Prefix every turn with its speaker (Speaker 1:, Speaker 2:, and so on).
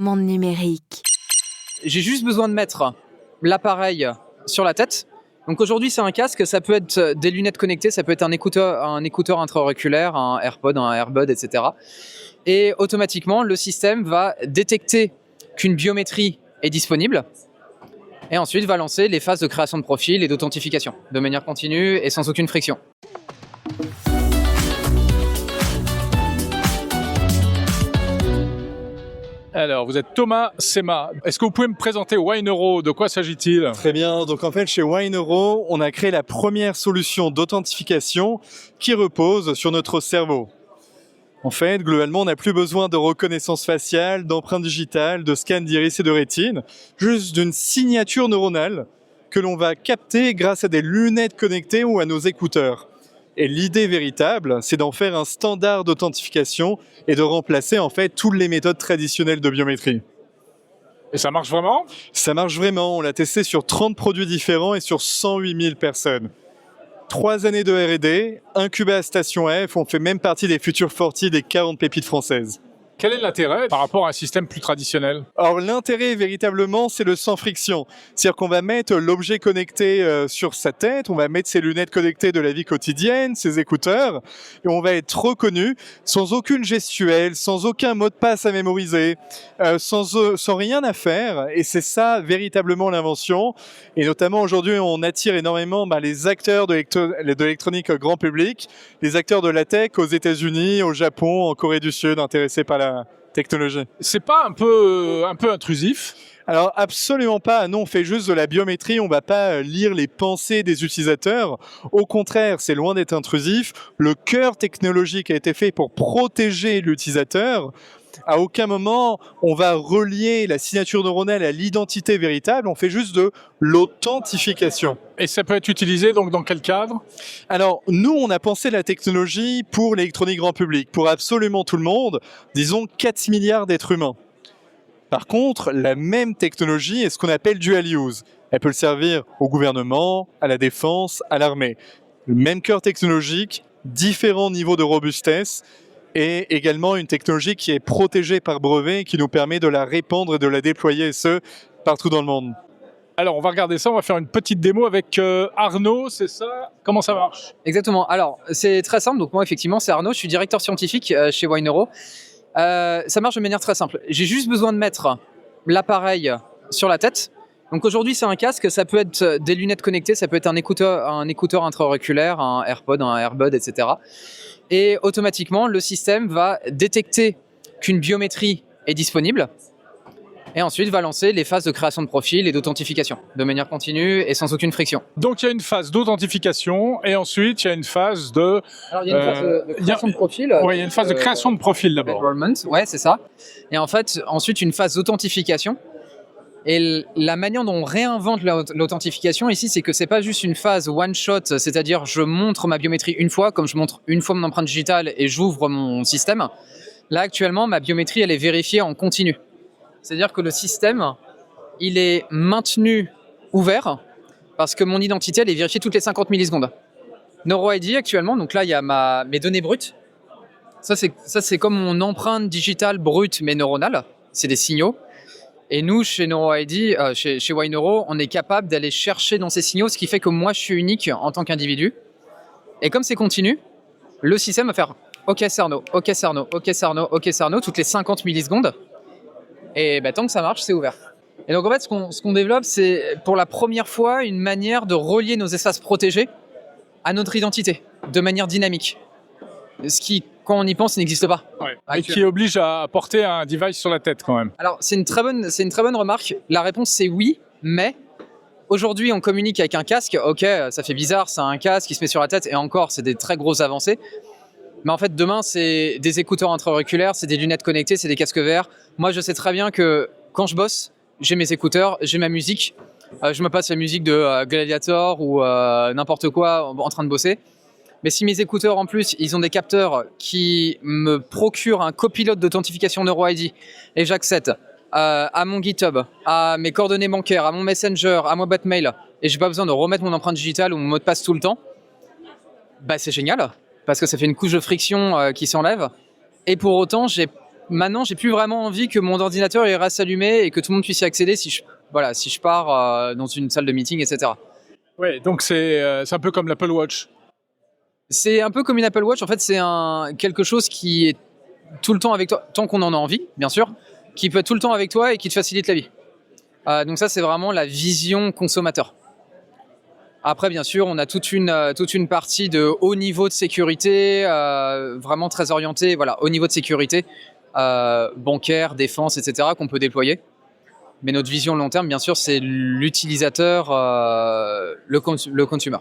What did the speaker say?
Speaker 1: Monde numérique.
Speaker 2: J'ai juste besoin de mettre l'appareil sur la tête. Donc aujourd'hui, c'est un casque, ça peut être des lunettes connectées, ça peut être un écouteur intra-auriculaire, un AirPod, un Airbud, etc. Et automatiquement, le système va détecter qu'une biométrie est disponible et ensuite va lancer les phases de création de profil et d'authentification de manière continue et sans aucune friction.
Speaker 3: Alors, vous êtes Thomas Sema. Est-ce que vous pouvez me présenter Wineuro? De quoi s'agit-il?
Speaker 4: Très bien. Donc en fait, chez Wineuro, on a créé la première solution d'authentification qui repose sur notre cerveau. En fait, globalement, on n'a plus besoin de reconnaissance faciale, d'empreintes digitales, de scan d'iris et de rétine, juste d'une signature neuronale que l'on va capter grâce à des lunettes connectées ou à nos écouteurs. Et l'idée véritable, c'est d'en faire un standard d'authentification et de remplacer en fait toutes les méthodes traditionnelles de biométrie.
Speaker 3: Et ça marche vraiment?
Speaker 4: Ça marche vraiment, on l'a testé sur 30 produits différents et sur 108 000 personnes. 3 années de R&D, incubé à Station F, on fait même partie des futurs 40 des 40 pépites françaises.
Speaker 3: Quel est l'intérêt par rapport à un système plus traditionnel?
Speaker 4: Alors l'intérêt véritablement, c'est le sans friction. C'est-à-dire qu'on va mettre l'objet connecté sur sa tête, on va mettre ses lunettes connectées de la vie quotidienne, ses écouteurs, et on va être reconnu sans aucune gestuelle, sans aucun mot de passe à mémoriser, sans rien à faire. Et c'est ça véritablement l'invention. Et notamment aujourd'hui, on attire énormément les acteurs de l'électronique grand public, les acteurs de la tech aux États-Unis, au Japon, en Corée du Sud, intéressés par la technologie.
Speaker 3: C'est pas un peu intrusif?
Speaker 4: Alors absolument pas, non, on fait juste de la biométrie, on va pas lire les pensées des utilisateurs. Au contraire, c'est loin d'être intrusif. Le cœur technologique a été fait pour protéger l'utilisateur. À aucun moment, on va relier la signature neuronale à l'identité véritable, on fait juste de l'authentification.
Speaker 3: Et ça peut être utilisé donc dans quel cadre?
Speaker 4: Alors, nous, on a pensé la technologie pour l'électronique grand public, pour absolument tout le monde, disons 4 milliards d'êtres humains. Par contre, la même technologie est ce qu'on appelle dual use. Elle peut le servir au gouvernement, à la défense, à l'armée. Le même cœur technologique, différents niveaux de robustesse, et également une technologie qui est protégée par brevet et qui nous permet de la répandre et de la déployer, et ce, partout dans le monde.
Speaker 3: Alors, on va regarder ça, on va faire une petite démo avec Arnaud, c'est ça? Comment ça marche?
Speaker 2: Exactement. Alors, c'est très simple. Donc moi, effectivement, c'est Arnaud. Je suis directeur scientifique chez Wineuro. Ça marche de manière très simple. J'ai juste besoin de mettre l'appareil sur la tête. Donc aujourd'hui, c'est un casque. Ça peut être des lunettes connectées, ça peut être un écouteur intra-auriculaire, un AirPod, un Airbud, etc. Et automatiquement, le système va détecter qu'une biométrie est disponible et ensuite va lancer les phases de création de profil et d'authentification de manière continue et sans aucune friction.
Speaker 3: Donc il y a une phase d'authentification et ensuite il y a une phase de...
Speaker 2: Alors il y a une phase de création de profil.
Speaker 3: Oui, il y a une phase de création de profil d'abord.
Speaker 2: Ouais, c'est ça. Et en fait, ensuite une phase d'authentification. Et la manière dont on réinvente l'authentification ici, c'est que c'est pas juste une phase one shot, c'est-à-dire je montre ma biométrie une fois, comme je montre une fois mon empreinte digitale et j'ouvre mon système. Là actuellement, ma biométrie elle est vérifiée en continu. C'est-à-dire que le système, il est maintenu ouvert parce que mon identité, elle est vérifiée toutes les 50 millisecondes. NeuroID actuellement, donc là, il y a mes données brutes. Ça, c'est comme mon empreinte digitale brute, mais neuronale. C'est des signaux. Et nous, chez NeuroID, chez Wineuro, on est capable d'aller chercher dans ces signaux, ce qui fait que moi, je suis unique en tant qu'individu. Et comme c'est continu, le système va faire « Ok, c'est Arnaud, ok, c'est Arnaud, ok, c'est Arnaud, ok, c'est Arnaud » toutes les 50 millisecondes. Et tant que ça marche, c'est ouvert. Et donc en fait, ce qu'on développe, c'est pour la première fois une manière de relier nos espaces protégés à notre identité, de manière dynamique. Ce qui, quand on y pense, n'existe pas.
Speaker 3: Ouais. Et qui oblige à porter un device sur la tête quand même.
Speaker 2: Alors c'est une très bonne remarque. La réponse c'est oui, mais aujourd'hui on communique avec un casque. Ok, ça fait bizarre, c'est un casque qui se met sur la tête et encore, c'est des très grosses avancées. Mais en fait, demain, c'est des écouteurs intra-auriculaires, c'est des lunettes connectées, c'est des casques VR. Moi, je sais très bien que quand je bosse, j'ai mes écouteurs, j'ai ma musique. Je me passe la musique de Gladiator ou n'importe quoi en train de bosser. Mais si mes écouteurs, en plus, ils ont des capteurs qui me procurent un copilote d'authentification NeuroID et j'accède à mon GitHub, à mes coordonnées bancaires, à mon Messenger, à mon boîte mail, et j'ai pas besoin de remettre mon empreinte digitale ou mon mot de passe tout le temps, c'est génial. Parce que ça fait une couche de friction qui s'enlève. Et pour autant, j'ai maintenant, j'ai plus vraiment envie que mon ordinateur il reste allumé et que tout le monde puisse y accéder si je pars dans une salle de meeting, etc.
Speaker 3: Ouais, donc c'est un peu comme l'Apple Watch.
Speaker 2: C'est un peu comme une Apple Watch. En fait, c'est quelque chose qui est tout le temps avec toi, tant qu'on en a envie, bien sûr, qui peut être tout le temps avec toi et qui te facilite la vie. Donc ça, c'est vraiment la vision consommateur. Après, bien sûr, on a toute une partie de haut niveau de sécurité, vraiment très orientée, voilà, haut niveau de sécurité, bancaire, défense, etc., qu'on peut déployer. Mais notre vision long terme, bien sûr, c'est l'utilisateur, le consumer.